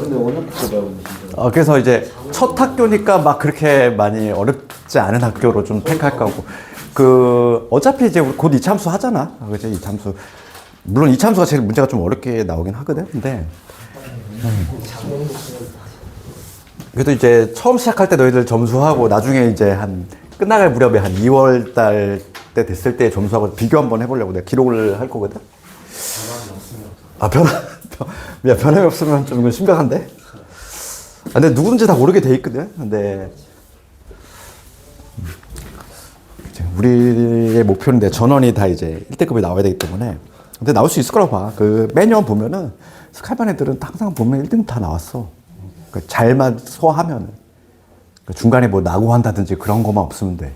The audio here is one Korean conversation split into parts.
근데 어느 학교 나오는지. 그래서 이제 첫 학교니까 막 그렇게 많이 어렵지 않은 학교로 좀 택할 거고. 어차피 이제 곧 이참수 하잖아. 그치? 이참수. 물론 이참수가 제일 문제가 좀 어렵게 나오긴 하거든. 근데. 그래도 이제 처음 시작할 때 너희들 점수하고 나중에 이제 끝나갈 무렵에 한 2월 달 때 됐을 때 점수하고 비교 한번 해보려고 내가 기록을 할 거거든. 변함이 없으면 좀 이건 심각한데? 근데 누구든지 다 모르게 돼 있거든. 근데 우리의 목표는 전원이 다 이제 1등급이 나와야 되기 때문에. 근데 나올 수 있을 거라고 봐. 매년 보면은 스카이반 애들은 항상 보면 1등 다 나왔어. 잘만 소화하면. 중간에 뭐 낙오한다든지 그런 것만 없으면 돼.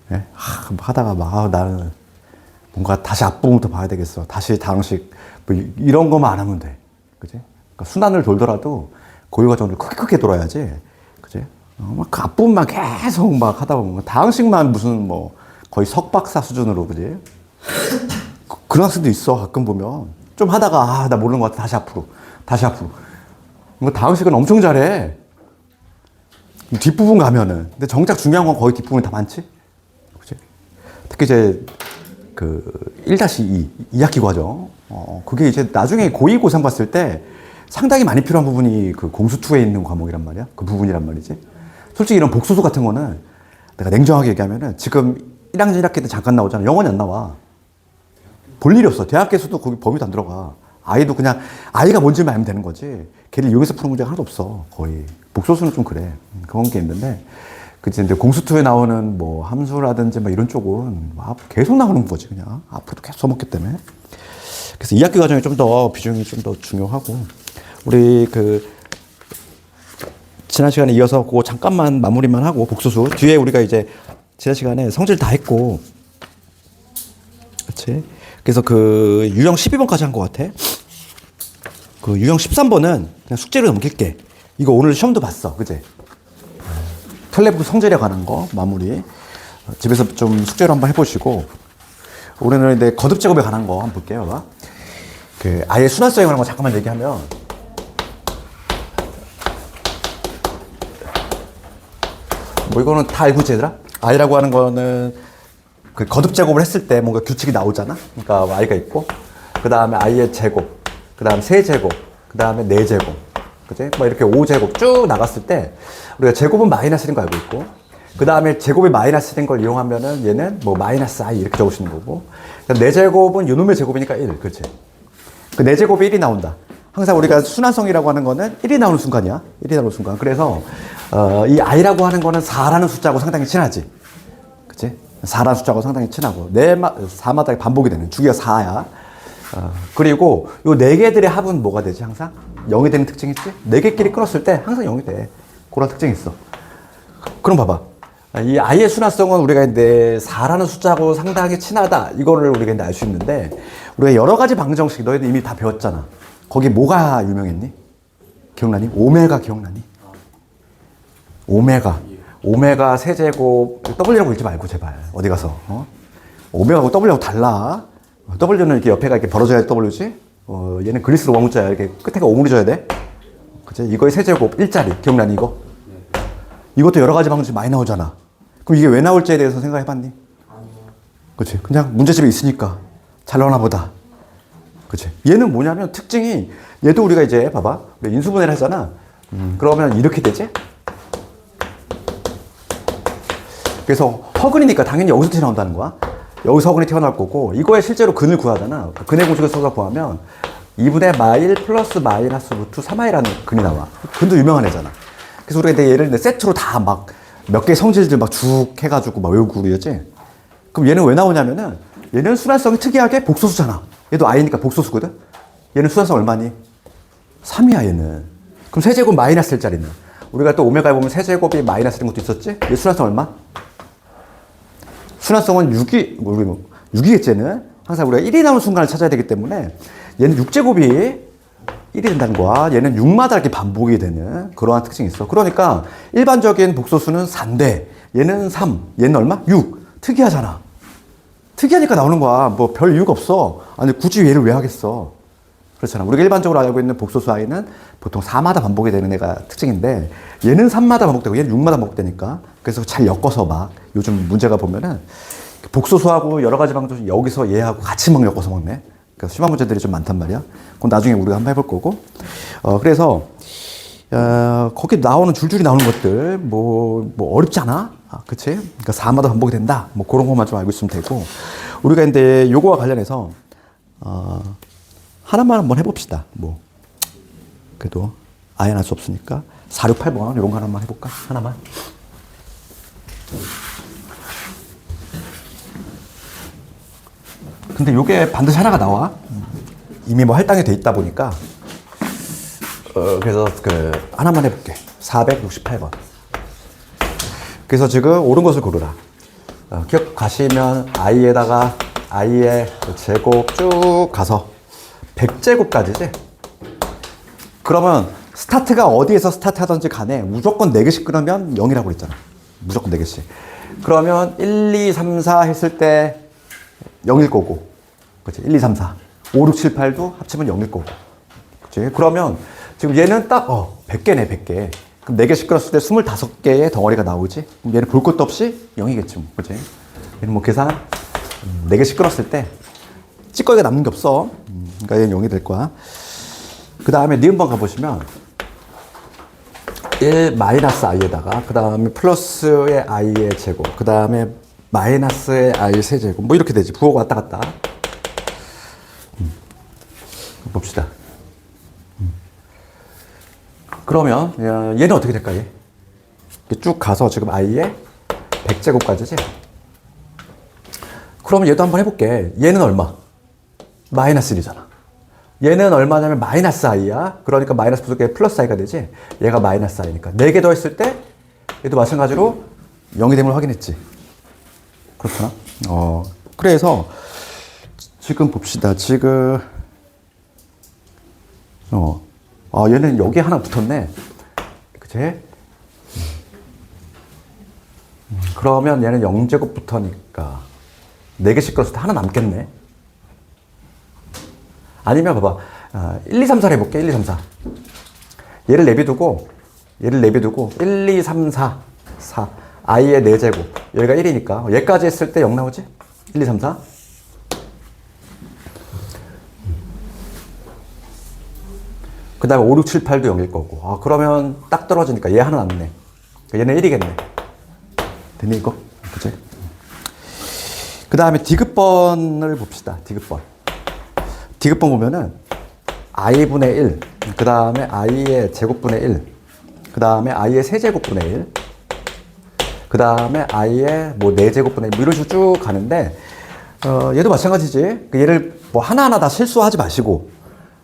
예? 하다가 나는 뭔가 다시 앞부분부터 봐야 되겠어. 다시 다항식 뭐 이런 것만 안 하면 돼. 그지? 그러니까 순환을 돌더라도 고유 과정을 크게 돌아야지. 그지? 그 앞부분만 계속 막 하다 보면 다항식만 무슨 뭐 거의 석박사 수준으로, 그지? 그런 학생도 있어. 가끔 보면 좀 하다가 나 모르는 것 같아. 다시 앞으로. 뭐 다항식은 엄청 잘해. 뒷부분 가면은. 근데 정작 중요한 건 거의 뒷부분이 다 많지? 그치? 특히 이제 1-2, 2학기 과정. 그게 이제 나중에 고2, 고3 봤을 때 상당히 많이 필요한 부분이 공수2에 있는 과목이란 말이야. 그 부분이란 말이지. 솔직히 이런 복수수 같은 거는 내가 냉정하게 얘기하면은 지금 1학년 1학기 때 잠깐 나오잖아. 영원히 안 나와. 볼 일이 없어. 대학에서도 거기 범위도 안 들어가. 아이도 그냥 아이가 뭔지만 알면 되는 거지. 걔를 이용해서 푸는 문제가 하나도 없어. 거의. 복소수는 좀 그래. 그런 게 있는데. 그치. 근데 공수2에 나오는 뭐 함수라든지 막 이런 쪽은 계속 나오는 거지. 그냥. 앞으로도 계속 써먹기 때문에. 그래서 2학기 과정이 좀 더 비중이 좀 더 중요하고. 우리 지난 시간에 이어서 그거 잠깐만 마무리만 하고 복소수. 뒤에 우리가 이제 지난 시간에 성질 다 했고. 그치. 그래서 유형 12번까지 한 것 같아. 유형 13번은 그냥 숙제로 넘길게. 이거 오늘 시험도 봤어. 그제? 텔레브 성질에 관한 거 마무리. 집에서 좀 숙제로 한번 해보시고. 오늘은 내 거듭 제곱에 관한 거 한번 볼게요. 봐봐. 아예 순환성에 관한 거 잠깐만 얘기하면. 뭐 이거는 다 알고 있지 얘들아? 아이라고 하는 거는 거듭 제곱을 했을 때 뭔가 규칙이 나오잖아. 그러니까 i가 있고, 그 다음에 i의 제곱, 그 다음 세제곱, 그 다음에 네제곱, 그지? 뭐 이렇게 5제곱 쭉 나갔을 때 우리가 제곱은 마이너스인 거 알고 있고, 그 다음에 제곱이 마이너스인 걸 이용하면은 얘는 뭐 마이너스 i 이렇게 적으시는 거고, 네제곱은 요놈의 제곱이니까 1, 그렇지? 네제곱이 1이 나온다. 항상 우리가 순환성이라고 하는 거는 1이 나오는 순간이야. 1이 나오는 순간. 그래서 이 i라고 하는 거는 4라는 숫자하고 상당히 친하지. 그치? 4라는 숫자하고 상당히 친하고 4마다 반복이 되는 주기가 4야. 그리고 요 4개들의 합은 뭐가 되지 항상? 0이 되는 특징이 있지? 4개끼리 끊었을 때 항상 0이 돼. 그런 특징이 있어. 그럼 봐봐. 이 i의 순환성은 우리가 이제 4라는 숫자하고 상당히 친하다. 이거를 우리가 이제 알 수 있는데, 우리가 여러 가지 방정식 너희들 이미 다 배웠잖아. 거기 뭐가 유명했니? 기억나니? 오메가 기억나니? 오메가 세제곱, W라고 읽지 말고 제발. 어디 가서. 오메가하고 W하고 달라. W는 이렇게 옆에가 이렇게 벌어져야 W지? 얘는 그리스로 왕자야. 이렇게 끝에가 오므려져야 돼. 그치? 이거의 세제곱, 1짜리. 기억나니 이거? 이것도 여러 가지 방정식 많이 나오잖아. 그럼 이게 왜 나올지에 대해서 생각해봤니? 아니요. 그치? 그냥 문제집에 있으니까. 잘 나오나 보다. 그치? 얘는 뭐냐면 특징이, 얘도 우리가 이제 봐봐. 우리 인수분해를 하잖아. 그러면 이렇게 되지? 그래서 허근이니까 당연히 여기서 튀어나온다는 거야. 여기서 허근이 튀어나올 거고, 이거에 실제로 근을 구하잖아. 근의 공식을 써서 구하면 2분의 마일 플러스 마이너스 루트 3i라는 근이 나와. 근도 유명한 애잖아. 그래서 우리가 얘를 세트로 다 막 몇 개의 성질들 막 쭉 해가지고 막 외우고 그러지. 그럼 얘는 왜 나오냐면은 얘는 순환성이 특이하게 복소수잖아. 얘도 i니까 복소수거든. 얘는 순환성 얼마니? 3이야 얘는. 그럼 세제곱 마이너스 1짜리는? 우리가 또 오메가에 보면 세제곱이 마이너스 이런 것도 있었지? 얘 순환성 얼마? 순환성은 6이겠지 얘는. 항상 우리가 1이 나오는 순간을 찾아야 되기 때문에 얘는 6제곱이 1이 된다는 거야. 얘는 6마다 이렇게 반복이 되는 그러한 특징이 있어. 그러니까 일반적인 복소수는 4인데 얘는 3, 얘는 얼마? 6. 특이하잖아. 특이하니까 나오는 거야. 뭐 별 이유가 없어. 아니 굳이 얘를 왜 하겠어. 그렇잖아. 우리가 일반적으로 알고 있는 복소수 i는 보통 4마다 반복이 되는 애가 특징인데 얘는 3마다 반복되고 얘는 6마다 반복되니까 그래서 잘 엮어서 막 요즘 문제가 보면은 복소수하고 여러 가지 방법 중 여기서 얘하고 같이 막 엮어서 먹네. 그래서 심한 문제들이 좀 많단 말이야. 그건 나중에 우리가 한번 해볼 거고. 그래서 거기 나오는 줄줄이 나오는 것들 뭐 어렵지 않아? 그치? 그러니까 4마다 반복이 된다. 뭐 그런 것만 좀 알고 있으면 되고. 우리가 근데 요거와 관련해서 하나만 한번 해봅시다. 뭐 그래도 아예 할 수 없으니까 468번 이런 거 하나만 해볼까? 하나만. 근데 요게 반드시 하나가 나와. 이미 뭐 할당이 돼 있다 보니까 그래서 하나만 해볼게. 468번. 그래서 지금 옳은 것을 고르라. 기억하시면 i에다가 i의 제곱 쭉 가서 100제곱까지지? 그러면 스타트가 어디에서 스타트 하든지 간에 무조건 4개씩 끊으면 0이라고 그랬잖아. 무조건 4개씩. 그러면 1, 2, 3, 4 했을 때 0일 거고. 그치? 1, 2, 3, 4. 5, 6, 7, 8도 합치면 0일 거고. 그치? 그러면 지금 얘는 딱 100개네, 100개. 그럼 4개씩 끊었을 때 25개의 덩어리가 나오지? 그럼 얘는 볼 것도 없이 0이겠지. 뭐. 그치? 얘는 뭐 계산 4개씩 끊었을 때 찌꺼기가 남는 게 없어. 그러니까 얘는 0이 될 거야. 그 다음에 니은번 가보시면 1 마이너스 i에다가 그 다음에 플러스의 i의 제곱 그 다음에 마이너스의 i 세제곱 뭐 이렇게 되지. 부호가 왔다 갔다. 봅시다. 그러면 얘는 어떻게 될까? 얘 쭉 가서 지금 i의 100제곱까지지. 그러면 얘도 한번 해볼게. 얘는 얼마? 마이너스 1이잖아. 얘는 얼마냐면 마이너스 i야. 그러니까 마이너스 부족해 플러스 i가 되지. 얘가 마이너스 i니까 4개 더했을 때 얘도 마찬가지로 0이 됨을 확인했지. 그렇구나. 그래서 지금 봅시다. 지금 얘는 여기 하나 붙었네. 그치? 그러면 얘는 0제곱부터니까 4개씩 끌었을 때 하나 남겠네. 아니면 봐봐. 1, 2, 3, 4를 해볼게. 1, 2, 3, 4. 얘를 내비두고 1, 2, 3, 4. 4. i의 4제곱. 얘가 1이니까. 얘까지 했을 때 0 나오지? 1, 2, 3, 4. 그 다음에 5, 6, 7, 8도 0일 거고. 그러면 딱 떨어지니까 얘 하나 남네. 얘는 1이겠네. 됐니, 이거? 그치? 그 다음에 디귿번을 봅시다. 디귿번. 디귿번 보면은 i분의 1, 그 다음에 i의 제곱분의 1, 그 다음에 i의 세제곱분의 1, 그 다음에 i의 뭐 4제곱분의 1, 뭐 이런 식으로 쭉 가는데 얘도 마찬가지지. 얘를 뭐 하나하나 다 실수하지 마시고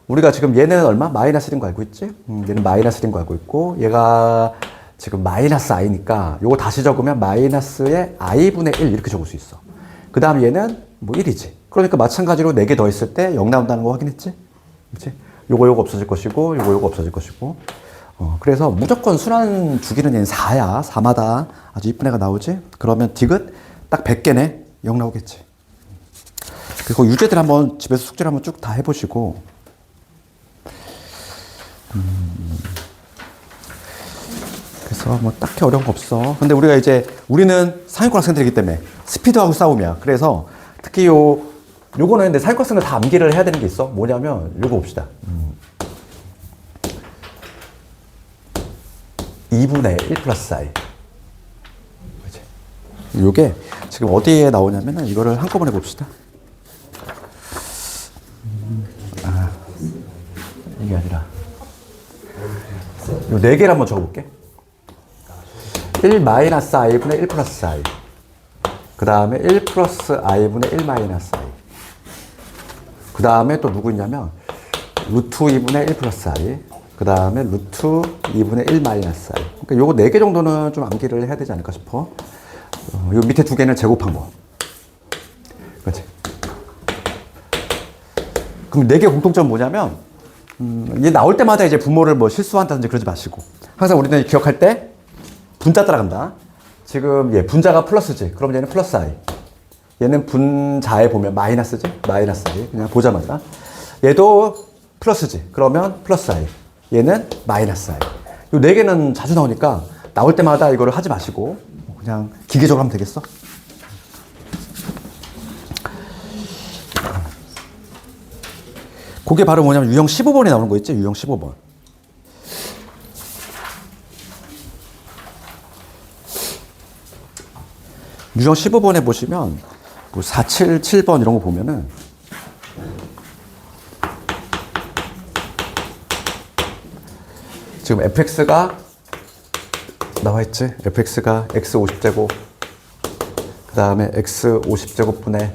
우리가 지금 얘는 얼마? 마이너스 1인 거 알고 있지? 얘는 마이너스 1인 거 알고 있고 얘가 지금 마이너스 i니까 요거 다시 적으면 마이너스의 i분의 1 이렇게 적을 수 있어. 그 다음 얘는 뭐 1이지. 그러니까 마찬가지로 4개 더 했을 때 0 나온다는 거 확인했지? 그치? 요거 없어질 것이고, 요거 없어질 것이고. 그래서 무조건 순환 주기는 얘는 4야. 4마다 아주 이쁜 애가 나오지? 그러면 디귿 딱 100개네. 0 나오겠지. 그리고 유제들 한번 집에서 숙제를 한번 쭉 다 해보시고. 그래서 뭐 딱히 어려운 거 없어. 근데 우리는 상위권 학생들이기 때문에 스피드하고 싸움이야. 그래서 특히 요거는 근데 상위권 학생들 다 암기를 해야 되는 게 있어. 뭐냐면 요거 봅시다. 2분의 1 플러스 i. 그치? 요게 지금 어디에 나오냐면은 이거를 한꺼번에 봅시다. 이게 아니라 요 4개를 한번 적어볼게. 1 마이너스 i분의 1 플러스 i. 그 다음에 1 플러스 i분의 1 마이너스 i. 그 다음에 또 누구 있냐면 루트 2분의 1 플러스 i. 그 다음에 루트 2분의 1 마이너스 i. 그러니까 요거 4개 정도는 좀 암기를 해야 되지 않을까 싶어. 요 밑에 2개는 제곱한 거. 그렇지? 그럼 4개 공통점은 뭐냐면 얘 나올 때마다 이제 분모를 뭐 실수한다든지 그러지 마시고 항상 우리는 기억할 때 분자 따라간다. 지금 얘 분자가 플러스지. 그럼 얘는 플러스 i. 얘는 분자에 보면 마이너스지. 마이너스 i. 그냥 보자마자. 얘도 플러스지. 그러면 플러스 i. 얘는 마이너스 i. 이 네 개는 자주 나오니까 나올 때마다 이거를 하지 마시고 그냥 기계적으로 하면 되겠어. 그게 바로 뭐냐면 유형 15번에 나오는 거 있지? 유형 15번. 유형 15번에 보시면 뭐 477번 이런 거 보면은 지금 fx가 나와 있지? fx가 x 50제곱 그 다음에 x 50제곱분의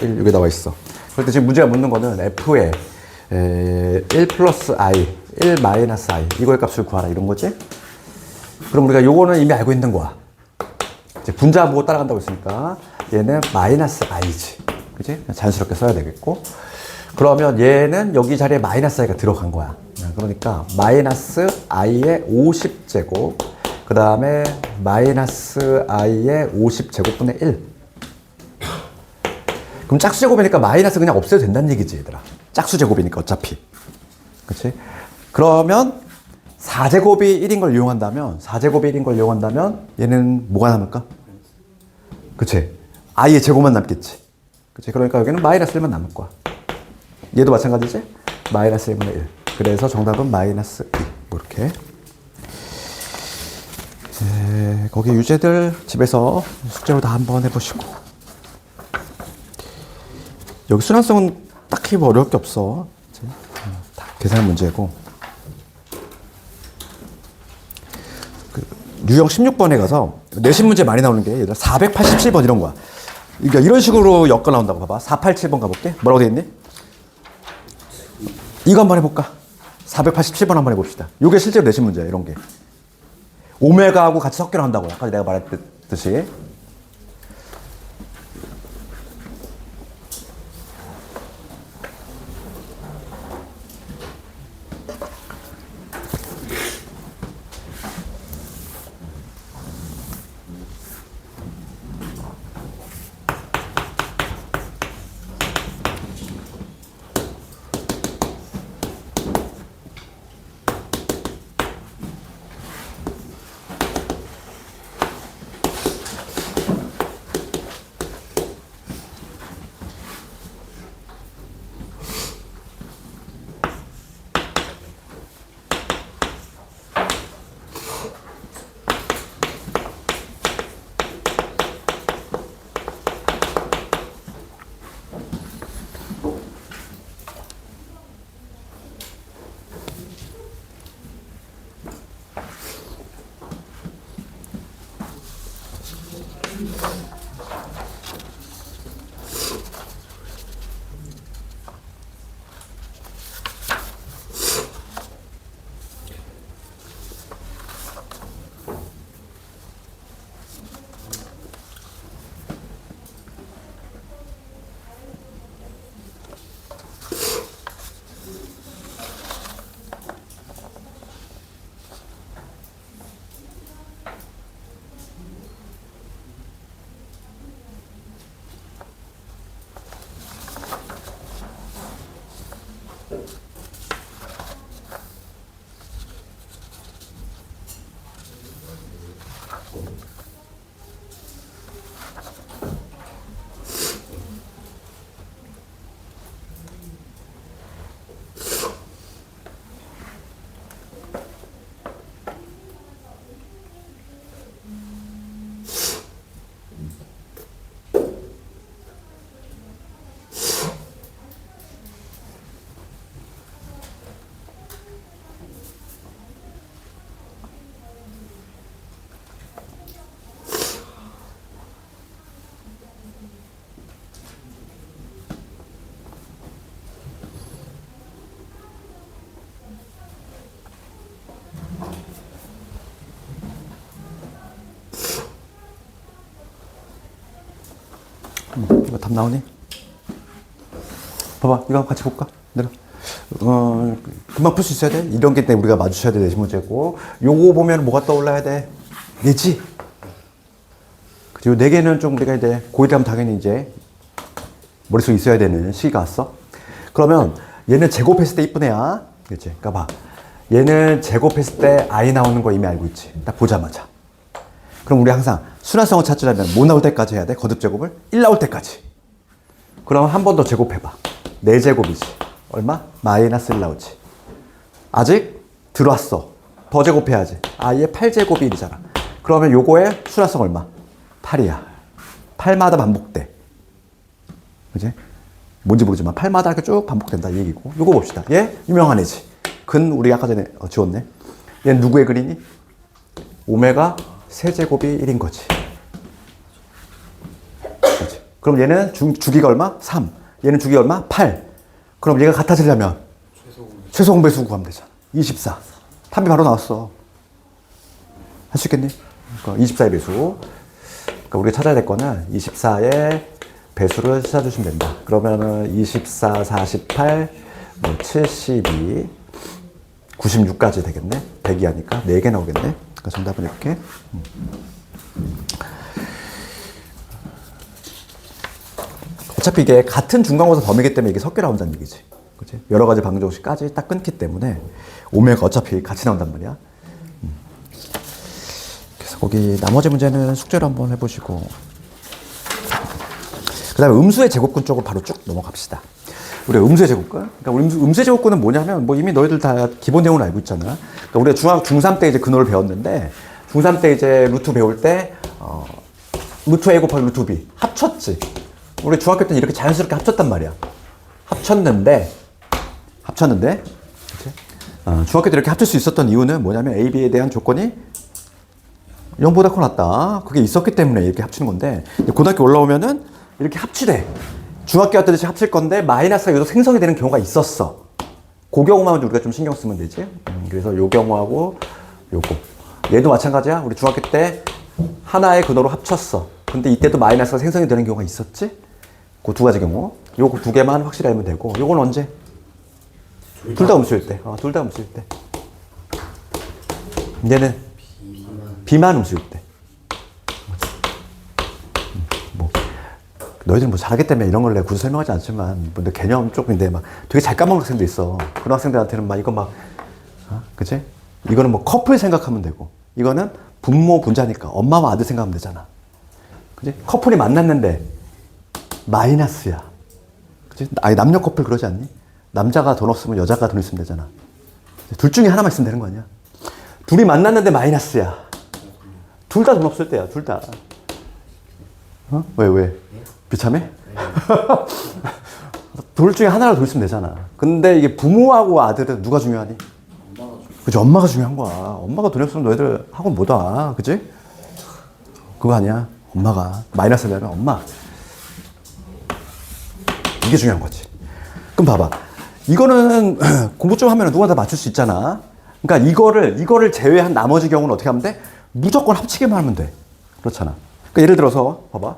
1 여기 나와 있어. 그럴 때 지금 문제가 묻는 거는 f의 1 플러스 i, 1 마이너스 i 이거의 값을 구하라 이런 거지? 그럼 우리가 요거는 이미 알고 있는 거야. 이제 분자보고 따라간다고 했으니까 얘는 마이너스 i지. 그치? 자연스럽게 써야 되겠고. 그러면 얘는 여기 자리에 마이너스 i가 들어간 거야. 그러니까 마이너스 i의 50제곱 그 다음에 마이너스 i의 50제곱분의 1. 그럼 짝수 제곱이니까 마이너스 그냥 없애도 된다는 얘기지 얘들아. 짝수 제곱이니까 어차피. 그치? 그러면 4제곱이 1인 걸 이용한다면 4제곱이 1인 걸 이용한다면 얘는 뭐가 남을까? 그치? i의 제곱만 남겠지. 그치? 그러니까 여기는 마이너스 1만 남을 거야. 얘도 마찬가지지? 마이너스 1분의 1. 그래서 정답은 마이너스 2. 뭐 이렇게. 거기 유제들 집에서 숙제로 다 한번 해보시고. 여기 순환성은 딱히 뭐 어려울 게 없어. 다 계산 문제고. 유형 16번에 가서 내신 문제 많이 나오는 게 얘들아 487번 이런 거야. 그러니까 이런 식으로 엮어 나온다고 봐봐. 487번 가볼게. 뭐라고 돼 있니? 이거 한번 해볼까? 487번 한번 해봅시다. 이게 실제로 내신 문제야, 이런 게. 오메가하고 같이 섞여 나온다고. 아까 내가 말했듯이. 이거 답 나오니? 봐봐, 이거 같이 볼까? 내려. 금방 풀 수 있어야 돼. 이런 게 때문에 우리가 맞추셔야 돼. 내신 문제고. 요거 보면 뭐가 떠올라야 돼? 얘지? 그리고 네 개는 좀 우리가 이제 고1 하면 당연히 이제 머릿속에 있어야 되는 시기가 왔어. 그러면 얘는 제곱했을 때 이쁜 애야. 그치? 그러니까 봐. 얘는 제곱했을 때 I 나오는 거 이미 알고 있지. 딱 보자마자. 그럼 우리 항상 순환성을 찾으려면 뭐 나올 때까지 해야 돼? 거듭 제곱을? 1 나올 때까지. 그럼 한 번 더 제곱해봐. 4제곱이지. 얼마? 마이너스 1 나오지. 아직 들어왔어. 더 제곱해야지. I의 8제곱이 1이잖아. 그러면 요거의 순환성 얼마? 8이야. 8마다 반복돼. 그지? 뭔지 모르지만 8마다 이렇게 쭉 반복된다 이 얘기고. 요거 봅시다. 얘 유명한 애지. 근 우리 아까 전에 지웠네. 얘는 누구의 글이니? 오메가 세제곱이 1인 거지. 그치? 그럼 얘는 주기가 얼마? 3. 얘는 주기가 얼마? 8. 그럼 얘가 같아지려면 최소 공배수 구하면 되잖아. 24. 답이 바로 나왔어. 할 수 있겠니? 그러니까 24의 배수. 그러니까 우리가 찾아야 될 거는 24의 배수를 찾아주시면 된다. 그러면은 24, 48, 뭐 72, 96까지 되겠네. 100이 하니까 4개 나오겠네. 그러니까 정답은 이렇게. 어차피 이게 같은 중간고사 범위이기 때문에 이게 섞여 나온다는 얘기지. 그치? 여러 가지 방정식까지 딱 끊기 때문에 오메가 어차피 같이 나온단 말이야. 그래서 거기 나머지 문제는 숙제로 한번 해보시고. 그 다음에 음수의 제곱근 쪽으로 바로 쭉 넘어갑시다. 우리 음수의 제곱근? 그러니까 우리 음수의 제곱근은 뭐냐면, 뭐 이미 너희들 다 기본 내용을 알고 있잖아. 그러니까 우리가 중3 때 이제 근호를 배웠는데, 중3 때 이제 루트 배울 때, 루트 A 곱하기 루트 B 합쳤지. 우리 중학교 때는 이렇게 자연스럽게 합쳤단 말이야. 합쳤는데, 그치? 중학교 때 이렇게 합칠 수 있었던 이유는 뭐냐면, A, B에 대한 조건이 0보다 커 낫다. 그게 있었기 때문에 이렇게 합치는 건데, 고등학교 올라오면은 이렇게 합치래. 중학교 때듯이 합칠 건데 마이너스가 여기서 생성이 되는 경우가 있었어. 그 경우만 우리가 좀 신경 쓰면 되지. 그래서 요 경우하고 요거. 얘도 마찬가지야. 우리 중학교 때 하나의 근호로 합쳤어. 근데 이때도 마이너스가 생성이 되는 경우가 있었지. 그 두 가지 경우. 요거 두 개만 확실히 알면 되고. 요건 언제? 둘 다 음수일 때. 둘 다 음수일 때. 얘는 B만 음수일 때. 너희들 뭐 잘하기 때문에 이런 걸 내가 굳이 설명하지 않지만, 뭐 개념 쪽인데 막 되게 잘 까먹는 학생도 있어. 그런 학생들한테는 막 이거 막, 그치? 이거는 뭐 커플 생각하면 되고, 이거는 분모 분자니까 엄마와 아들 생각하면 되잖아. 그치? 커플이 만났는데, 마이너스야. 그치? 아니, 남녀 커플 그러지 않니? 남자가 돈 없으면 여자가 돈 있으면 되잖아. 둘 중에 하나만 있으면 되는 거 아니야? 둘이 만났는데 마이너스야. 둘 다 돈 없을 때야, 둘 다. 왜? 비참해? 둘 중에 하나를 더 있으면 되잖아. 근데 이게 부모하고 아들은 누가 중요하니? 그치? 엄마가 중요한 거야. 엄마가 돈이 없으면 너희들 학원 못 와. 그치? 그거 아니야. 엄마가. 마이너스 되면 엄마. 이게 중요한 거지. 그럼 봐봐. 이거는 공부 좀 하면 누가 다 맞출 수 있잖아. 그러니까 이거를 제외한 나머지 경우는 어떻게 하면 돼? 무조건 합치기만 하면 돼. 그렇잖아. 그러니까 예를 들어서 봐봐.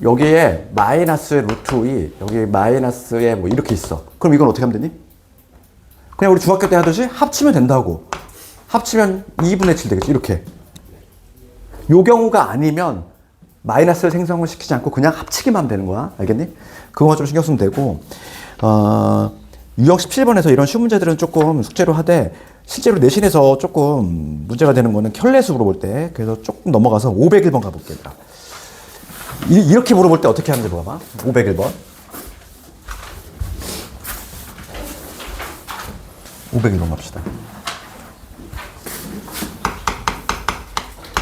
여기에 마이너스 루트 2, 여기 마이너스에 뭐 이렇게 있어. 그럼 이건 어떻게 하면 되니? 그냥 우리 중학교 때 하듯이 합치면 된다고. 합치면 2분의 7 되겠지. 이렇게. 요 경우가 아니면 마이너스를 생성을 시키지 않고 그냥 합치기만 하면 되는 거야. 알겠니? 그거 좀 신경 쓰면 되고. 유형 17번에서 이런 쉬운 문제들은 조금 숙제로 하되, 실제로 내신에서 조금 문제가 되는 거는 켤레수 물어볼 때. 그래서 조금 넘어가서 501번 가볼게요. 이렇게 물어볼 때 어떻게 하는지 봐봐. 501번. 501번 갑시다.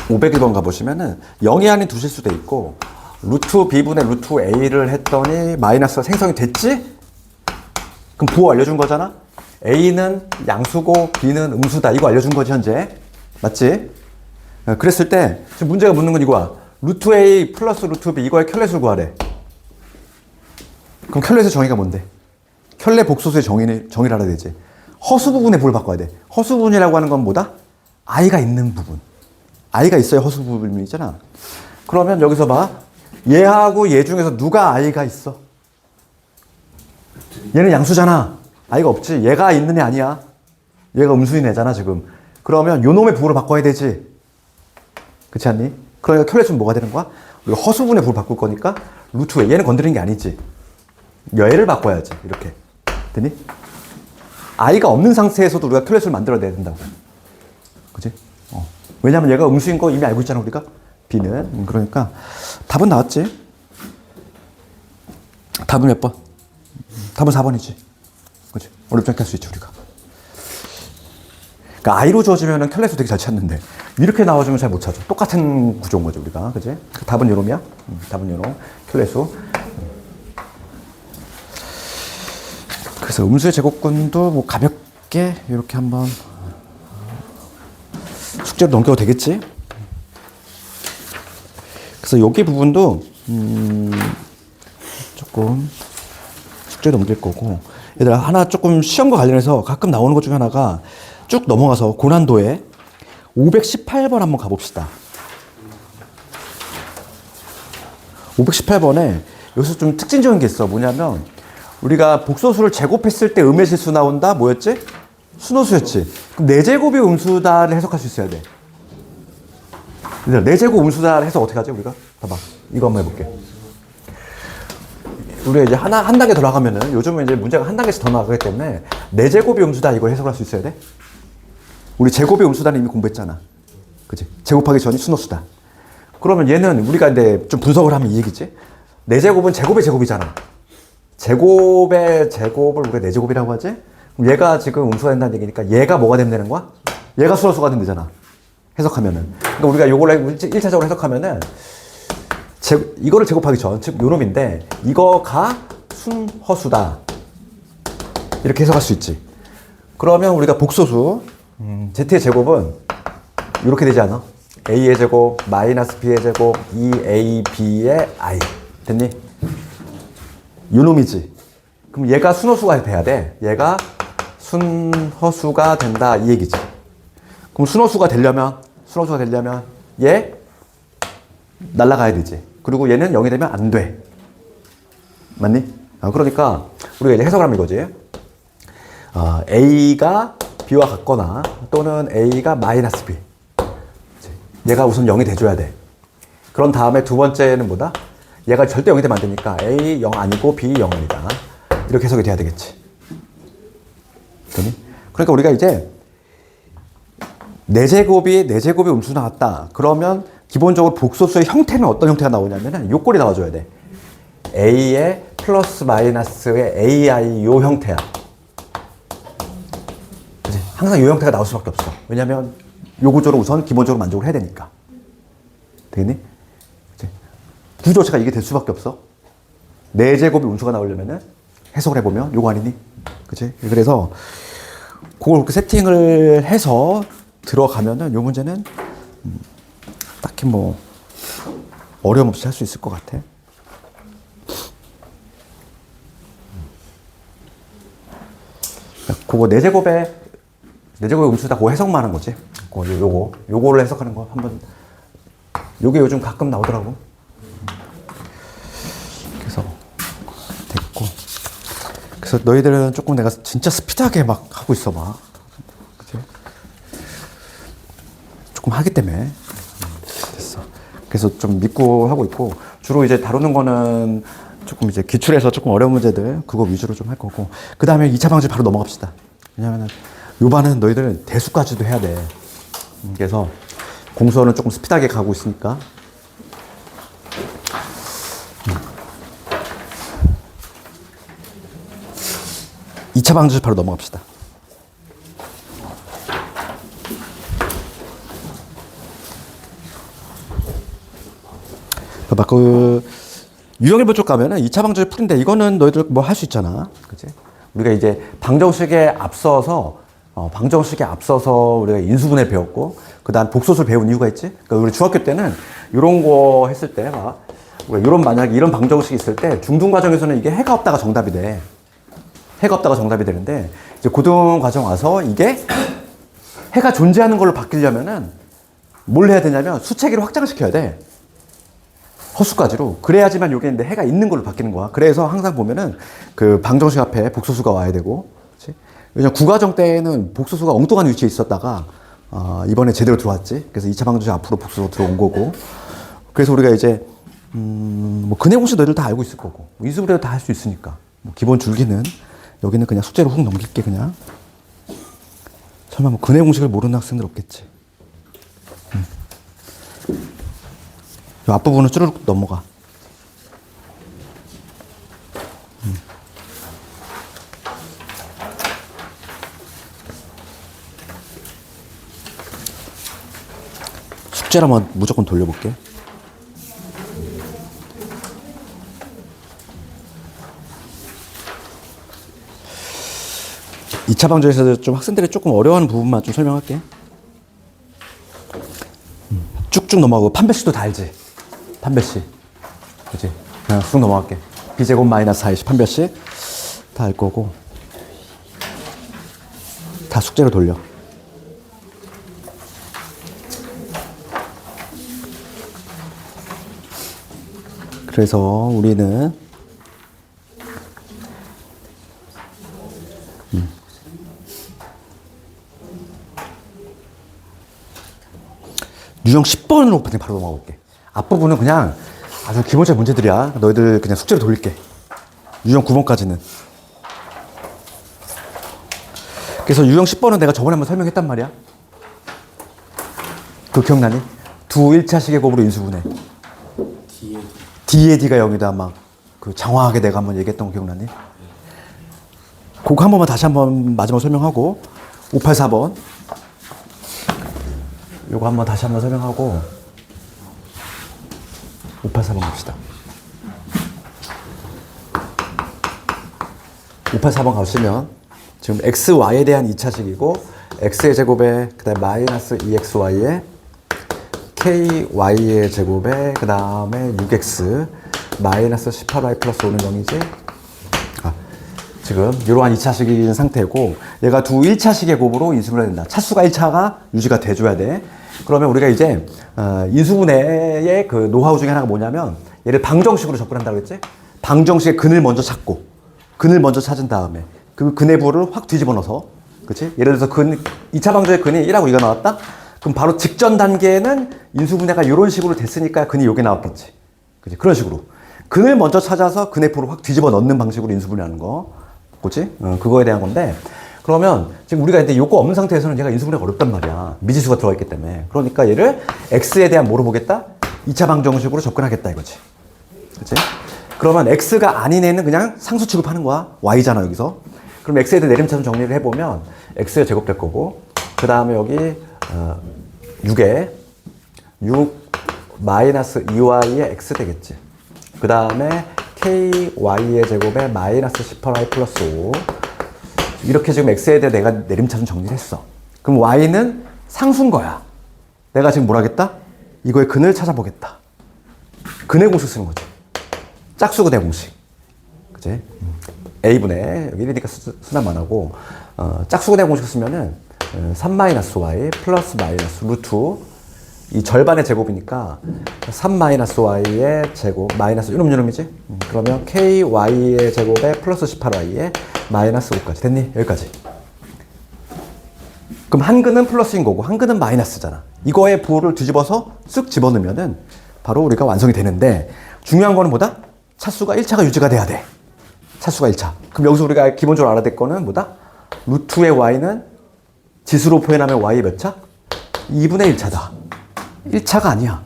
501번 가보시면은 0이 아닌 두실 수도 있고, 루트 B분의 루트 A를 했더니 마이너스가 생성이 됐지? 그럼 부호 알려준 거잖아? A는 양수고 B는 음수다. 이거 알려준 거지, 현재. 맞지? 그랬을 때, 지금 문제가 묻는 건 이거야. 루트 A 플러스 루트 B 이거의 켤레수를 구하래. 그럼 켤레수의 정의가 뭔데? 켤레 복소수의 정의를 알아야 되지. 허수 부분의 부를 바꿔야 돼. 허수 부분이라고 하는 건 뭐다? I가 있는 부분. I가 있어야 허수 부분이 있잖아. 그러면 여기서 봐. 얘하고 얘 중에서 누가 I가 있어? 얘는 양수잖아. I가 없지. 얘가 있는 애 아니야. 얘가 음수인 애잖아, 지금. 그러면 요 놈의 부호를 바꿔야 되지. 그렇지 않니? 그러니까 켤레수는 뭐가 되는 거야? 우리가 허수분의 부호를 바꿀 거니까 루트 A. 얘는 건드리는 게 아니지. 얘를 바꿔야지. 이렇게. 되니? i가 없는 상태에서도 우리가 켤레수를 만들어내야 된다고. 그지? 왜냐면 얘가 음수인 거 이미 알고 있잖아, 우리가. b는. 그러니까 답은 나왔지. 답은 몇 번? 답은 4번이지. 그지? 어렵지 않게 할 수 있지, 우리가. 그러니까 i로 주어지면 켤레수 되게 잘 찾는데 이렇게 나와주면 잘 못 찾아. 똑같은 구조인 거지, 우리가. 그지? 답은 요놈이야. 답은 요놈. 켤레수. 그래서 음수의 제곱근도 뭐 가볍게 이렇게 한번 숙제로 넘겨도 되겠지? 그래서 여기 부분도 조금 숙제로 넘길 거고, 얘들아 하나 조금 시험과 관련해서 가끔 나오는 것 중에 하나가 쭉 넘어가서 고난도에 518번 한번 가봅시다. 518번에 여기서 좀 특징적인 게 있어. 뭐냐면 우리가 복소수를 제곱했을 때 음의 실수 나온다. 뭐였지? 순호수였지. 그럼 4제곱이 음수다를 해석할 수 있어야 돼. 4제곱 음수다를 해석 어떻게 하지, 우리가? 봐봐. 이거 한번 해볼게. 우리가 이제 한 단계 더 나가면은, 요즘은 이제 문제가 한 단계씩 더 나가기 때문에 4제곱이 음수다 이걸 해석할 수 있어야 돼. 우리 제곱이 음수다는 이미 공부했잖아. 그치? 제곱하기 전이 순호수다. 그러면 얘는 우리가 이제 좀 분석을 하면 이 얘기지. 4제곱은 제곱의 제곱이잖아. 제곱의 제곱을 우리가 4제곱이라고 하지? 그럼 얘가 지금 음수가 된다는 얘기니까 얘가 뭐가 되는 거야? 얘가 순호수가 되면 되잖아. 해석하면은. 그러니까 우리가 요걸 1차적으로 해석하면은 이거를 제곱하기 전, 즉 요놈인데 이거가 순허수다. 이렇게 해석할 수 있지. 그러면 우리가 복소수 z의 제곱은 이렇게 되지 않아? a의 제곱 마이너스 b의 제곱 2ab의 i. 됐니? 요놈이지. 그럼 얘가 순호수가 돼야 돼. 얘가 순허수가 된다 이 얘기지. 그럼 순호수가 되려면 얘 날라가야 되지. 그리고 얘는 0이 되면 안 돼. 맞니? 그러니까 우리가 이제 해석을 하면 이거지. a가 b와 같거나 또는 a가 마이너스 b. 얘가 우선 0이 돼줘야 돼. 그런 다음에 두 번째는 뭐다? 얘가 절대 0이 되면 안 되니까 a 0 아니고 b 0 아니다. 이렇게 해석이 돼야 되겠지. 되니? 그러니까 우리가 이제 4제곱이 음수 나왔다. 그러면 기본적으로 복소수의 형태는 어떤 형태가 나오냐면은 요 꼴이 나와줘야 돼. a의 플러스 마이너스의 ai 요 형태야. 그치? 항상 요 형태가 나올 수밖에 없어. 왜냐면 요 구조를 우선 기본적으로 만족을 해야 되니까. 되겠니? 그치? 구조 자체가 이게 될 수밖에 없어. 4제곱이 음수가 나오려면은 해석을 해보면 요거 아니니? 그치? 그래서 그걸 그렇게 세팅을 해서 들어가면은 요 문제는 딱히 뭐 어려움 없이 할 수 있을 것 같아. 그거 4제곱의 음수다 그거 해석만 하는 거지. 요거를 해석하는 거 한번. 요게 요즘 가끔 나오더라고. 그래서 됐고. 그래서 너희들은 조금 내가 진짜 스피드하게 막 하고 있어 막. 그치? 조금 하기 때문에 됐어. 그래서 좀 믿고 하고 있고, 주로 이제 다루는 거는 조금 이제 기출에서 조금 어려운 문제들 그거 위주로 좀 할 거고, 그 다음에 2차 방지 바로 넘어갑시다. 왜냐면은 요반은 너희들은 대수까지도 해야 돼. 그래서 공수어는 조금 스피드하게 가고 있으니까. 2차 방지 바로 넘어갑시다. 봐봐, 유형일보 쪽 가면은 2차 방정식 풀인데 이거는 너희들 뭐 할 수 있잖아. 그치? 우리가 이제 방정식에 앞서서 우리가 인수분해 배웠고, 그 다음 복소수를 배운 이유가 있지? 그러니까 우리 중학교 때는 이런 거 했을 때, 만약에 이런 방정식이 있을 때 중등 과정에서는 이게 해가 없다가 정답이 돼. 해가 없다가 정답이 되는데, 이제 고등 과정 와서 이게 해가 존재하는 걸로 바뀌려면은 뭘 해야 되냐면 수체계를 확장시켜야 돼. 허수까지로. 그래야지만 요게 이제 해가 있는 걸로 바뀌는 거야. 그래서 항상 보면은 그 방정식 앞에 복소수가 와야 되고, 그치? 왜냐면 구과정 때는 복소수가 엉뚱한 위치에 있었다가, 이번에 제대로 들어왔지. 그래서 2차 방정식 앞으로 복소수가 들어온 거고. 그래서 우리가 이제, 근해 공식 너희들 다 알고 있을 거고, 인수분해도 다 할 수 있으니까. 기본 줄기는 여기는 그냥 숙제로 훅 넘길게, 그냥. 설마 뭐 근해 공식을 모르는 학생들 없겠지. 이 앞부분은 쭈르륵 넘어가. 숙제라면 무조건 돌려볼게. 이 차 방정에서 좀 학생들이 조금 어려워하는 부분만 좀 설명할게. 쭉쭉 넘어가고 판별식도 다 알지? 판별식. 그치? 그냥 쑥 넘어갈게. b제곱 마이너스 4의 판별식 다 알 거고 다 숙제로 돌려. 그래서 우리는 유형 10번으로 그냥 바로 넘어가 볼게. 앞부분은 그냥 아주 기본적인 문제들이야. 너희들 그냥 숙제로 돌릴게. 유형 9번까지는. 그래서 유형 10번은 내가 저번에 한번 설명했단 말이야. 그거 기억나니? 두 1차식의 곱으로 인수분해. D의 D가 0이다. 막 그 장황하게 내가 한번 얘기했던 거 기억나니? 그거 한 번만 다시 한번 마지막 설명하고 584번 요거 한번 다시 한번 설명하고 584번 갑시다. 584번 가시면 지금 XY에 대한 2차식이고 X의 제곱에 그 다음에 마이너스 2XY에 KY의 제곱에 그 다음에 6X 마이너스 18Y 플러스 5는 0이지? 지금 이러한 2차식인 상태고 얘가 두 1차식의 곱으로 인수분해가 된다. 차수가 1차가 유지가 돼줘야 돼. 그러면 우리가 이제 인수분해의 그 노하우 중에 하나가 뭐냐면 얘를 방정식으로 접근한다고 했지? 방정식의 근을 먼저 찾고 근을 먼저 찾은 다음에 그 근의 부를 확 뒤집어 넣어서 그치? 예를 들어서 2차 방정의 근이 1하고 2가 나왔다? 그럼 바로 직전 단계에는 인수분해가 이런 식으로 됐으니까 근이 여기 나왔겠지. 그치? 그런 식으로. 근을 먼저 찾아서 근의 부를 확 뒤집어 넣는 방식으로 인수분해하는 거. 그치? 그거에 대한 건데. 그러면 지금 우리가 이제 요거 없는 상태에서는 얘가 인수분해가 어렵단 말이야. 미지수가 들어가 있기 때문에. 그러니까 얘를 X에 대한 뭐로 보겠다? 2차 방정식으로 접근하겠다 이거지. 그치? 그러면 X가 아닌 애는 그냥 상수 취급하는 거야. Y잖아, 여기서. 그럼 X에 대한 내림차순 정리를 해보면 X가 제곱될 거고, 그 다음에 여기 6에 6 마이너스 2Y의 X 되겠지. 그 다음에 KY의 제곱에 마이너스 18Y 플러스 5. 이렇게 지금 X에 대해 내가 내림차순 정리를 했어. 그럼 Y는 상수인 거야. 내가 지금 뭘 하겠다? 이거의 근을 찾아보겠다. 근의 공식 쓰는 거지. 짝수근의 공식. 그치? A분의, 여기 1이니까 순환만 하고, 짝수근의 공식 쓰면은 3-Y 플러스 마이너스 루트, 이 절반의 제곱이니까 3-Y의 제곱, 마이너스 요놈이지? 그러면 KY의 제곱에 플러스 18Y에 마이너스 5까지. 됐니? 여기까지. 그럼 한 근은 플러스인 거고 한 근은 마이너스잖아. 이거의 부호를 뒤집어서 쓱 집어넣으면은 바로 우리가 완성이 되는데, 중요한 거는 뭐다? 차수가 1차가 유지가 돼야 돼. 차수가 1차. 그럼 여기서 우리가 기본적으로 알아야 될 거는 뭐다? 루트의 Y는 지수로 표현하면 Y의 몇 차? 2분의 1차다. 1차가 아니야.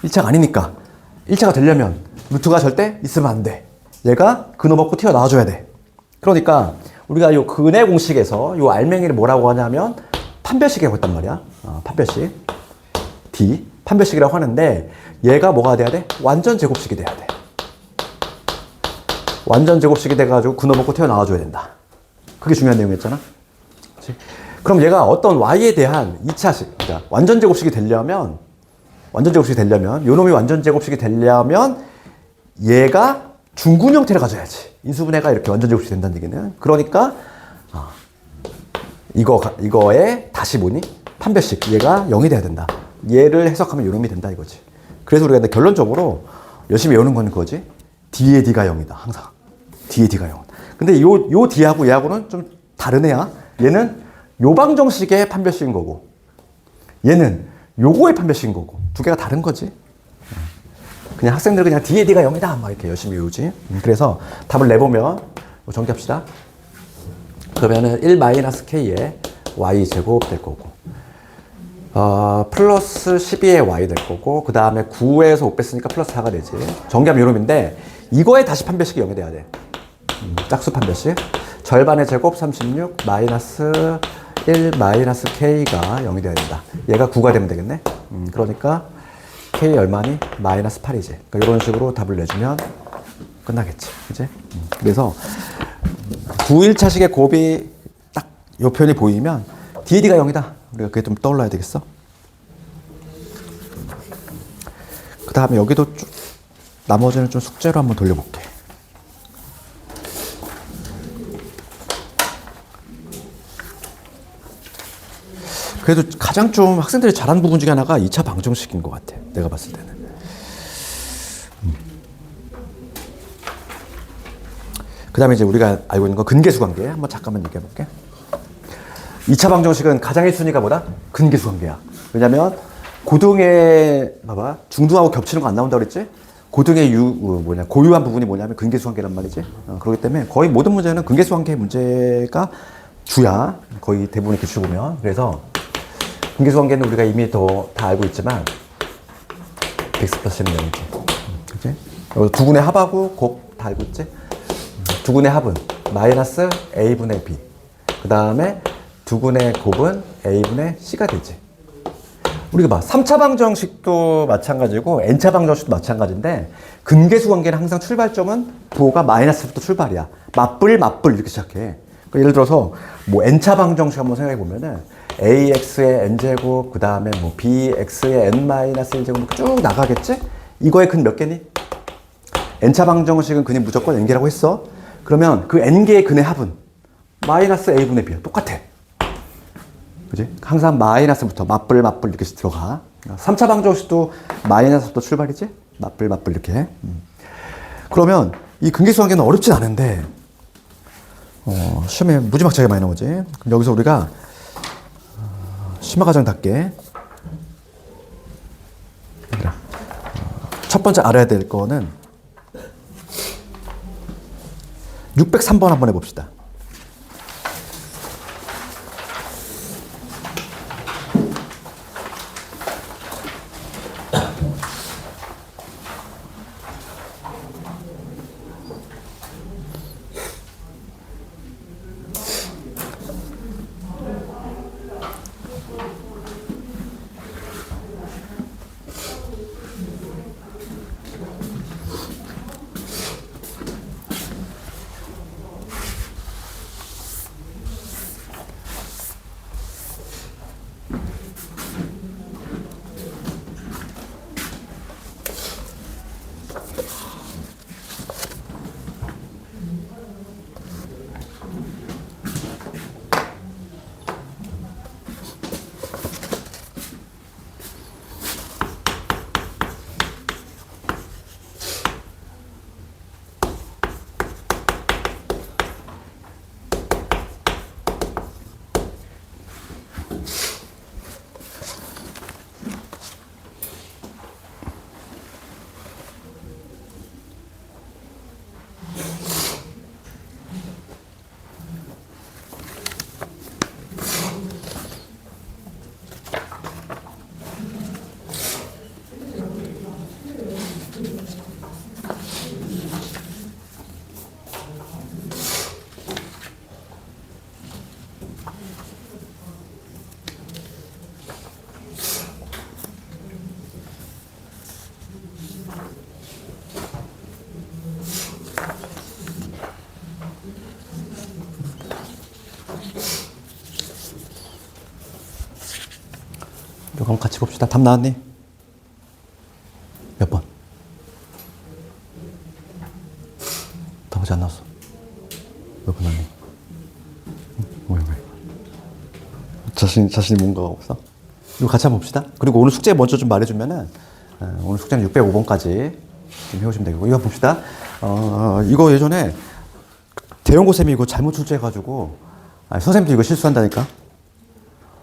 1차가 아니니까 1차가 되려면 루트가 절대 있으면 안 돼. 얘가 근호 먹고 튀어나와줘야 돼. 그러니까 우리가 요 근의 공식에서 요 알맹이를 뭐라고 하냐면 판별식이라고 했단 말이야. 판별식 D 판별식이라고 하는데, 얘가 뭐가 돼야 돼? 완전 제곱식이 돼야 돼. 완전 제곱식이 돼가지고 근호 먹고 튀어나와줘야 된다. 그게 중요한 내용이었잖아. 그치? 그럼 얘가 어떤 Y에 대한 2차식, 그러니까 완전 제곱식이 되려면 요 놈이 완전 제곱식이 되려면 얘가 중근 형태를 가져야지. 인수분해가 이렇게 완전 제곱식이 된다는 얘기는. 그러니까 이거에 다시 뭐니? 판별식. 얘가 0이 돼야 된다. 얘를 해석하면 요 놈이 된다 이거지. 그래서 우리가 결론적으로 열심히 외우는 건 그거지. D의 D가 0이다. 항상. D의 D가 0. 근데 요 D하고 얘하고는 좀 다른 애야. 얘는 요 방정식의 판별식인 거고, 얘는 요거의 판별식인 거고, 두 개가 다른 거지. 그냥 학생들 그냥 D의 D가 0이다 막 이렇게 열심히 외우지. 그래서 답을 내보면 정리합시다. 그러면은 1-k에 y제곱 될 거고, 플러스 12에 y 될 거고, 그 다음에 9에서 5 뺐으니까 플러스 4가 되지. 정답 요놈인데, 이거에 다시 판별식이 0이 돼야 돼. 짝수 판별식. 절반의 제곱 36, 마이너스 1 마이너스 k가 0이 돼야 된다. 얘가 9가 되면 되겠네. 그러니까 k 얼마니? 마이너스 8이지. 그러니까 이런 식으로 답을 내주면 끝나겠지. 그지? 그래서 9일차식의 곱이 딱 요 표현이 보이면 DD가 0이다. 우리가 그게 좀 떠올라야 되겠어. 그 다음에 여기도 쭉 나머지는 좀 숙제로 한번 돌려볼게. 그래도 가장 좀 학생들이 잘하는 부분 중에 하나가 2차 방정식인 것 같아. 내가 봤을 때는. 그 다음에 이제 우리가 알고 있는 거 근계수 관계. 한번 잠깐만 얘기해 볼게. 2차 방정식은 가장 1순위가 뭐다? 근계수 관계야. 왜냐면 고등의, 봐봐. 중등하고 겹치는 거 안 나온다고 그랬지? 고등의 고유한 부분이 뭐냐면 근계수 관계란 말이지. 그렇기 때문에 거의 모든 문제는 근계수 관계 문제가 주야. 거의 대부분의 기출 보면. 그래서 근계수 관계는 우리가 이미 다 알고 있지만 x 플러스 C는 0이지. 그치? 여기서 두근의 합하고 곱 다 알고 있지? 두근의 합은 마이너스 a분의 b. 그 다음에 두근의 곱은 a분의 c가 되지. 우리가 봐. 3차 방정식도 마찬가지고 n차 방정식도 마찬가지인데 근계수 관계는 항상 출발점은 부호가 마이너스부터 출발이야. 맞불 이렇게 시작해. 그러니까 예를 들어서 뭐 n차 방정식 한번 생각해 보면은 ax의 n제곱, 그 다음에 뭐 bx의 n-1제곱 쭉 나가겠지? 이거의 근 몇 개니? n차 방정식은 근이 무조건 n개라고 했어. 그러면 그 n개의 근의 합은 마이너스 a분의 b야. 똑같아. 그지? 항상 마이너스부터 맞불 이렇게 들어가. 3차 방정식도 마이너스부터 출발이지? 맞불 이렇게. 그러면 이 근계수 관계는 어렵진 않은데 시험에 무지막지하게 많이 나오지. 그럼 여기서 우리가 심화과정답게 첫 번째 알아야 될 거는 603번 한번 해봅시다. 그럼 같이 봅시다. 답 나왔니? 몇 번? 답 아직 안 나왔어. 몇 번 나왔니? 왜? 자신이 뭔가가 없어? 이거 같이 한번 봅시다. 그리고 오늘 숙제 먼저 좀 말해주면은, 오늘 숙제는 605번까지 좀 해오시면 되고. 이거 봅시다. 이거 예전에 대형고쌤이 이거 잘못 출제해가지고, 선생님도 이거 실수한다니까?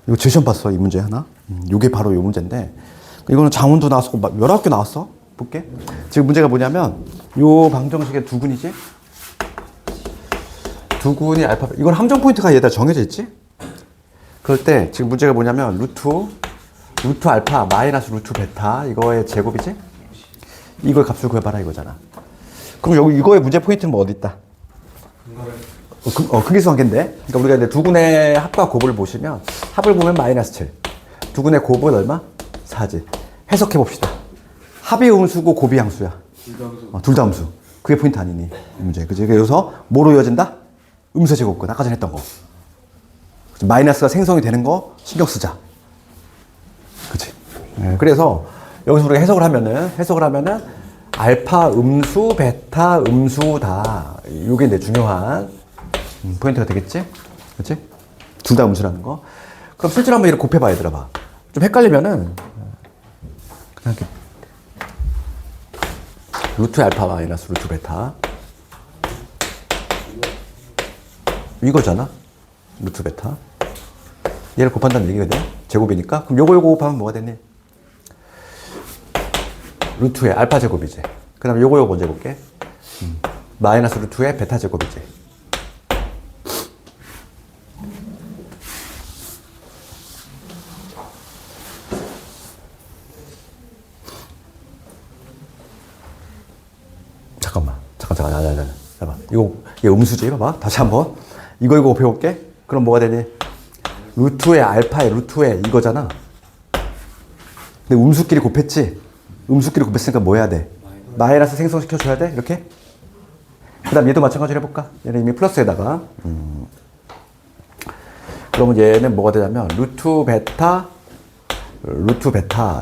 이거 제 시험 봤어, 이 문제 하나. 이게 바로 이 문제인데, 이거는 장훈도 나왔고, 여러 학교 나왔어. 볼게. 지금 문제가 뭐냐면, 요 방정식의 두근이지? 두근이 알파, 이건 함정 포인트가 얘다 정해져 있지? 그럴 때 지금 문제가 뭐냐면 루트 알파 마이너스 루트 베타 이거의 제곱이지? 이거의 값을 구해봐라 이거잖아. 그럼 여기 이거의 문제 포인트는 뭐 어디 있다? 근계수 관계인데. 그러니까 우리가 이제 두근의 합과 곱을 보시면 합을 보면 마이너스 7. 두근의 곱은 얼마? 4지. 해석해 봅시다. 합이 음수고 곱이 양수야. 둘 다 음수. 그게 포인트 아니니 이 문제. 그지? 그래서 뭐로 이어진다? 음수 제곱근 아까 전에 했던 거. 마이너스가 생성이 되는 거 신경 쓰자. 그치? 네, 그래서 여기서 우리가 해석을 하면은 알파 음수, 베타 음수다. 이게 이제 중요한 포인트가 되겠지? 그치? 둘 다 음수라는 거. 그럼 실제로 한번 이렇게 곱해봐, 얘들아 봐. 좀 헷갈리면은 그냥 이렇게 루트 알파 마이너스 루트 베타 이거잖아. 루트 베타. 얘를 곱한다는 얘기거든. 제곱이니까. 그럼 요거 곱하면 뭐가 되니? 루트의 알파 제곱이지. 그 다음에 요거 먼저 해볼게. 마이너스 루트의 베타 제곱이지. 잠깐만. 이거, 얘 음수지? 봐봐. 다시 한번. 이거 곱해볼게. 그럼 뭐가 되니? 루트의 알파의 루트의 이거잖아. 근데 음수끼리 곱했지? 음수끼리 곱했으니까 뭐 해야 돼? 마이너스 생성시켜줘야 돼? 이렇게? 그 다음 얘도 마찬가지로 해볼까? 얘는 이미 플러스에다가. 그러면 얘는 뭐가 되냐면 루트 베타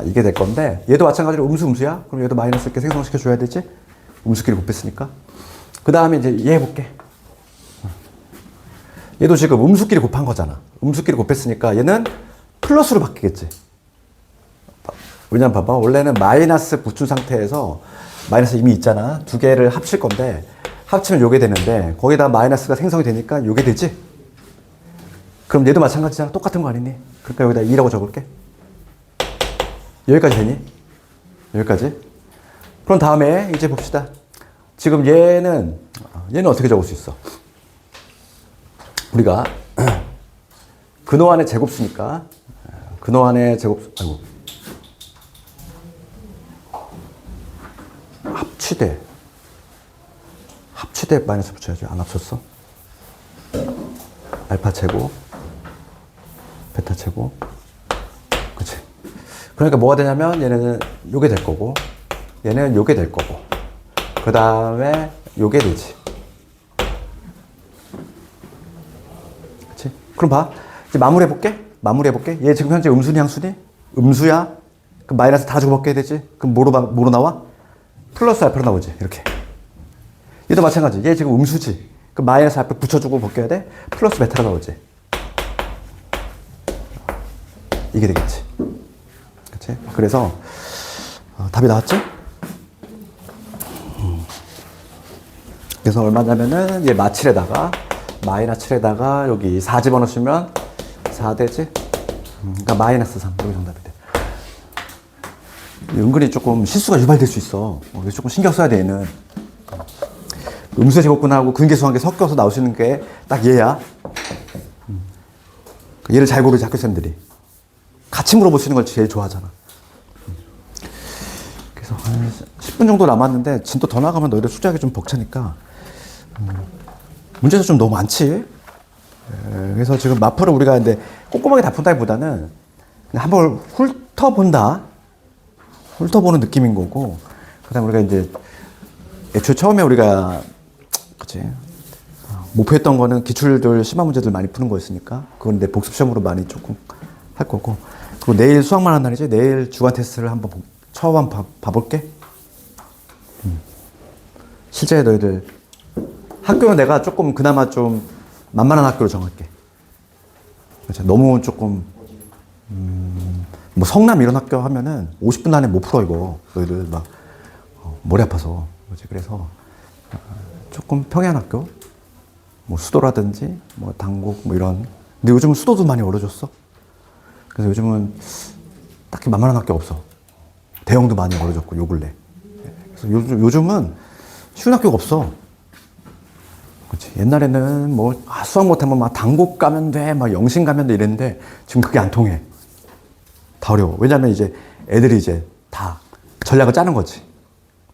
이게 될 건데 얘도 마찬가지로 음수야? 그럼 얘도 마이너스 이렇게 생성시켜줘야 되지? 음수끼리 곱했으니까. 그 다음에 이제 얘 해볼게. 얘도 지금 음수끼리 곱한 거잖아. 음수끼리 곱했으니까 얘는 플러스로 바뀌겠지. 왜냐면 봐봐. 원래는 마이너스 붙인 상태에서 마이너스 이미 있잖아. 두 개를 합칠 건데 합치면 요게 되는데 거기다 마이너스가 생성이 되니까 요게 되지? 그럼 얘도 마찬가지잖아. 똑같은 거 아니니? 그러니까 여기다 2라고 적을게. 여기까지 되니? 여기까지? 그럼 다음에 이제 봅시다. 지금 얘는 어떻게 적을 수 있어? 우리가 근호안의 제곱수니까 근호안의 제곱수 합치대 마이너스 붙여야지. 안 합쳤어? 알파 제곱 베타 제곱 그치? 그러니까 뭐가 되냐면 얘는 요게 될 거고 얘는 요게 될 거고 그 다음에 요게 되지. 그치? 그럼 봐. 이제 마무리해볼게. 얘 지금 현재 음수니 양수니? 음수야? 그럼 마이너스 다 주고 바뀌어야 되지? 그럼 뭐로 나와? 플러스 알파로 나오지. 이렇게. 얘도 마찬가지. 얘 지금 음수지. 그럼 마이너스 알파 붙여주고 바뀌어야 돼? 플러스 베타로 나오지. 이게 되겠지. 그치? 그래서 답이 나왔지? 그래서 얼마냐면은 얘 마7에다가 마이너스 7에다가 여기 4 집어넣으시면 4 되지? 그러니까 마이너스 3. 여기 정답이 돼. 은근히 조금 실수가 유발될 수 있어. 그래서 조금 신경 써야 돼, 얘는. 음수의 제곱근하고 근계수 관계 섞여서 나올 수 있는 게 딱 얘야. 얘를 잘 고르지, 학교생들이. 같이 물어볼 수 있는 걸 제일 좋아하잖아. 그래서 한 10분 정도 남았는데 진도 더 나가면 너희들 숙제하기 좀 벅차니까 문제도 좀 너무 많지. 그래서 지금 마프를 우리가 근데 꼼꼼하게 다 푼다기보다는 그냥 한번 훑어보는 느낌인 거고, 그다음 우리가 이제 애초에 처음에 우리가 그치 목표했던 거는 기출들 심화 문제들 많이 푸는 거였으니까 그건 내 복습 시험으로 많이 조금 할 거고, 그리고 내일 수학만 한 날이지. 내일 주간 테스트를 한번 처음 한번 봐볼게. 실제 너희들 학교는 내가 조금 그나마 좀 만만한 학교로 정할게. 그렇죠? 너무 조금 뭐 성남 이런 학교 하면은 50분 안에 못 풀어 이거. 너희들 막 머리 아파서. 그렇지? 그래서 조금 평이한 학교, 뭐 수도라든지 뭐 당국 뭐 이런. 근데 요즘은 수도도 많이 어려졌어. 그래서 요즘은 딱히 만만한 학교 없어. 대형도 많이 어려졌고 요 근래. 그래서 요즘은 쉬운 학교가 없어. 그렇지. 옛날에는 뭐 수학 못하면 막 당국 가면 돼, 막 영신 가면 돼 이랬는데 지금 그게 안 통해. 다 어려워. 왜냐면 이제 애들이 이제 다 전략을 짜는 거지.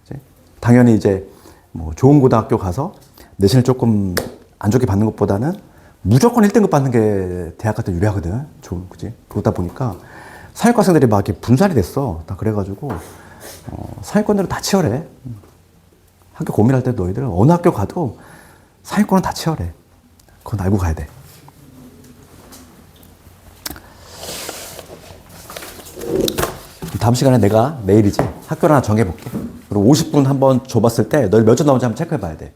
그치? 당연히 이제 뭐 좋은 고등학교 가서 내신을 조금 안 좋게 받는 것보다는 무조건 1등급 받는 게 대학 갈 때 유리하거든. 그지? 그러다 보니까 상위권생들이 막 이렇게 분산이 됐어. 다 그래가지고 상위권들은 다 치열해. 학교 고민할 때 너희들 어느 학교 가도 상위권은 다 치열해. 그건 알고 가야 돼. 다음 시간에 내가 내일이지 학교를 하나 정해볼게. 그리고 50분 한번 줘봤을 때 너희 몇 점 나오는지 한번 체크해봐야 돼.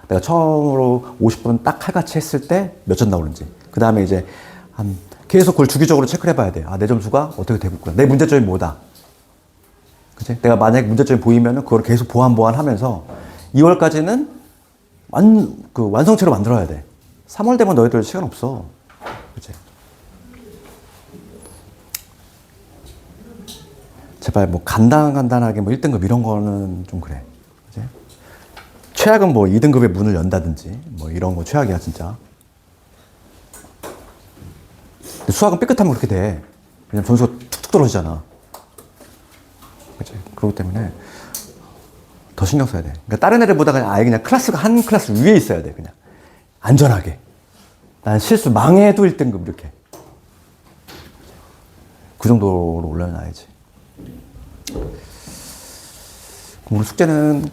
내가 처음으로 50분 딱 칼같이 했을 때 몇 점 나오는지. 그 다음에 이제 계속 그걸 주기적으로 체크를 해봐야 돼. 내 점수가 어떻게 되고 있구나. 내 문제점이 뭐다. 그치? 내가 만약에 문제점이 보이면은 그걸 계속 보완하면서 2월까지는 완성체로 만들어야 돼. 3월 되면 너희들 시간 없어. 그치? 제발 뭐 간단하게 뭐 1등급 이런 거는 좀 그래. 그치? 최악은 뭐 2등급의 문을 연다든지 뭐 이런 거 최악이야 진짜. 근데 수학은 삐끗하면 그렇게 돼. 왜냐면 점수가 툭툭 떨어지잖아. 그치? 그렇기 때문에 더 신경 써야 돼. 그러니까 다른 애들보다 그냥 클래스가 한 클래스 위에 있어야 돼. 그냥 안전하게. 난 실수 망해도 1등급 이렇게. 그 정도로 올려놔야지. 오늘 숙제는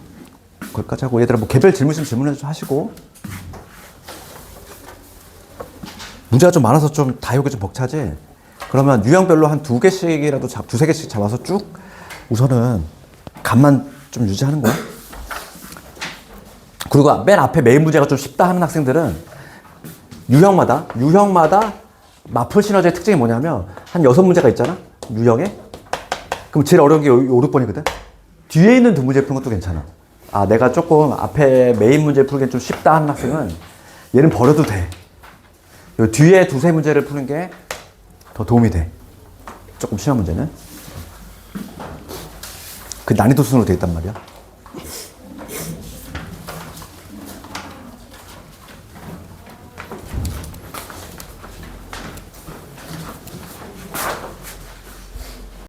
거기까지 하고 얘들아 뭐 개별 질문 있으면 질문해 하시고 문제가 좀 많아서 좀 다효가 좀 벅차지. 그러면 유형별로 한 2개씩이라도 두세 개씩 잡아서 쭉 우선은 감만 좀 유지하는 거야. 그리고 맨 앞에 메인 문제가 좀 쉽다 하는 학생들은 유형마다 마플 시너지의 특징이 뭐냐면 한 6문제가 있잖아 유형에. 그럼 제일 어려운 게 5, 6번이거든. 뒤에 있는 2문제 푸는 것도 괜찮아. 내가 조금 앞에 메인 문제 풀기엔 좀 쉽다 하는 학생은 얘는 버려도 돼. 요 뒤에 2, 3문제를 푸는 게 더 도움이 돼. 조금 쉬운 문제는. 그 난이도 순으로 돼 있단 말이야.